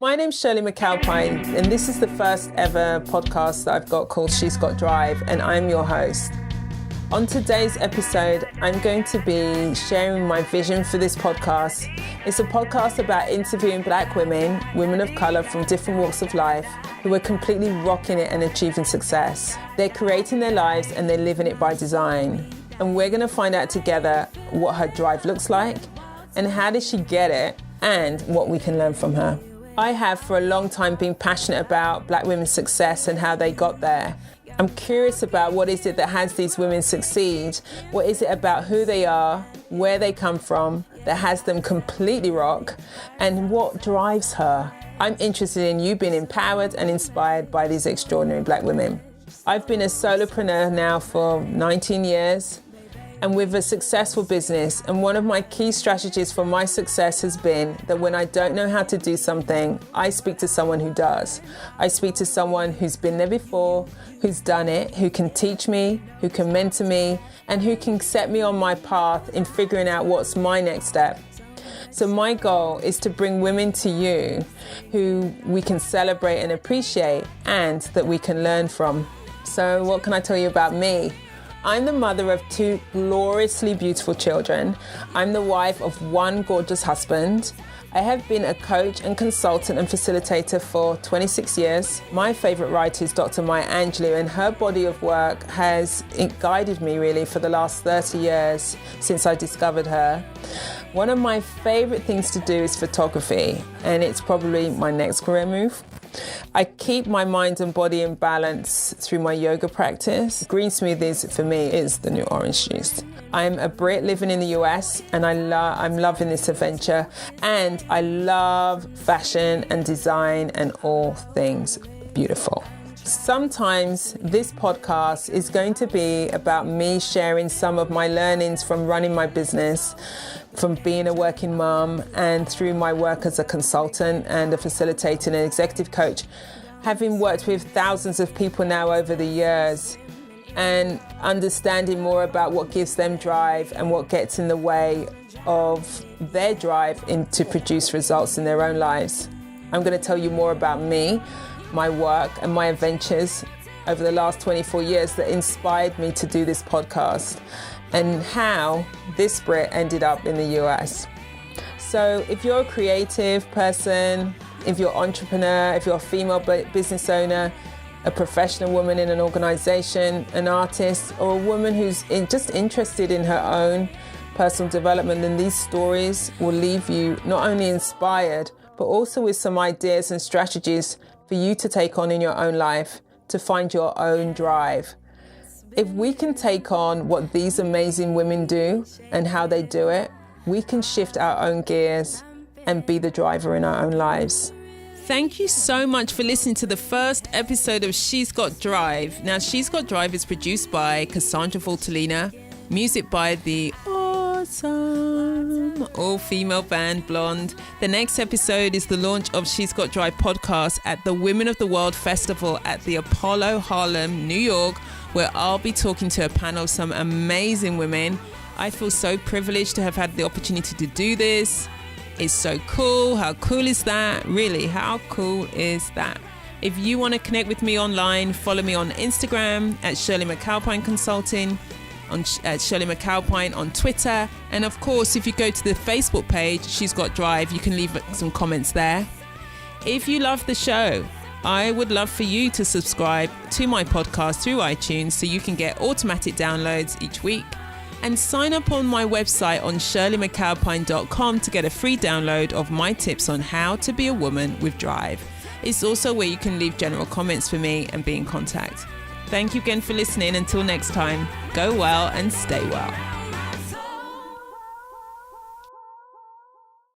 My name's Shirley McAlpine, and this is the first ever podcast that I've got called She's Got Drive, and I'm your host. On today's episode, I'm going to be sharing my vision for this podcast. It's a podcast about interviewing Black women, women of colour from different walks of life, who are completely rocking it and achieving success. They're creating their lives and they're living it by design. And we're going to find out together what her drive looks like, and how did she get it, and what we can learn from her. I have for a long time been passionate about Black women's success and how they got there. I'm curious about what is it that has these women succeed? What is it about who they are, where they come from, that has them completely rock, and what drives her? I'm interested in you being empowered and inspired by these extraordinary Black women. I've been a solopreneur now for 19 years. And with a successful business, and one of my key strategies for my success has been that when I don't know how to do something, I speak to someone who does. I speak to someone who's been there before, who's done it, who can teach me, who can mentor me, and who can set me on my path in figuring out what's my next step. So my goal is to bring women to you who we can celebrate and appreciate, and that we can learn from. So what can I tell you about me? I'm the mother of 2 gloriously beautiful children. I'm the wife of 1 gorgeous husband. I have been a coach and consultant and facilitator for 26 years. My favourite writer is Dr. Maya Angelou, and her body of work has guided me really for the last 30 years since I discovered her. One of my favourite things to do is photography, and it's probably my next career move. I keep my mind and body in balance through my yoga practice. Green smoothies for me is the new orange juice. I'm a Brit living in the US, and I'm loving this adventure, and I love fashion and design and all things beautiful. Sometimes this podcast is going to be about me sharing some of my learnings from running my business, from being a working mum, and through my work as a consultant and a facilitator and executive coach, having worked with thousands of people now over the years, and understanding more about what gives them drive and what gets in the way of their drive to produce results in their own lives. I'm going to tell you more about me, my work and my adventures over the last 24 years that inspired me to do this podcast, and how this Brit ended up in the US. So if you're a creative person, if you're an entrepreneur, if you're a female business owner, a professional woman in an organization, an artist, or a woman who's just interested in her own personal development, then these stories will leave you not only inspired, but also with some ideas and strategies for you to take on in your own life to find your own drive. If we can take on what these amazing women do and how they do it, we can shift our own gears and be the driver in our own lives. Thank you so much for listening to the first episode of She's Got Drive. Now, She's Got Drive is produced by Cassandra Voltalina, music by the awesome all-female band Blonde. The next episode is the launch of She's Got Drive podcast at the Women of the World Festival at the Apollo Harlem, New York, where I'll be talking to a panel of some amazing women. I feel so privileged to have had the opportunity to do this. It's so cool. How cool is that? Really, how cool is that? If you want to connect with me online, follow me on Instagram at Shirley McAlpine Consulting, at Shirley McAlpine on Twitter. And of course, if you go to the Facebook page, She's Got Drive, you can leave some comments there. If you love the show, I would love for you to subscribe to my podcast through iTunes so you can get automatic downloads each week, and sign up on my website on shirleymcalpine.com to get a free download of my tips on how to be a woman with drive. It's also where you can leave general comments for me and be in contact. Thank you again for listening. Until next time, go well and stay well.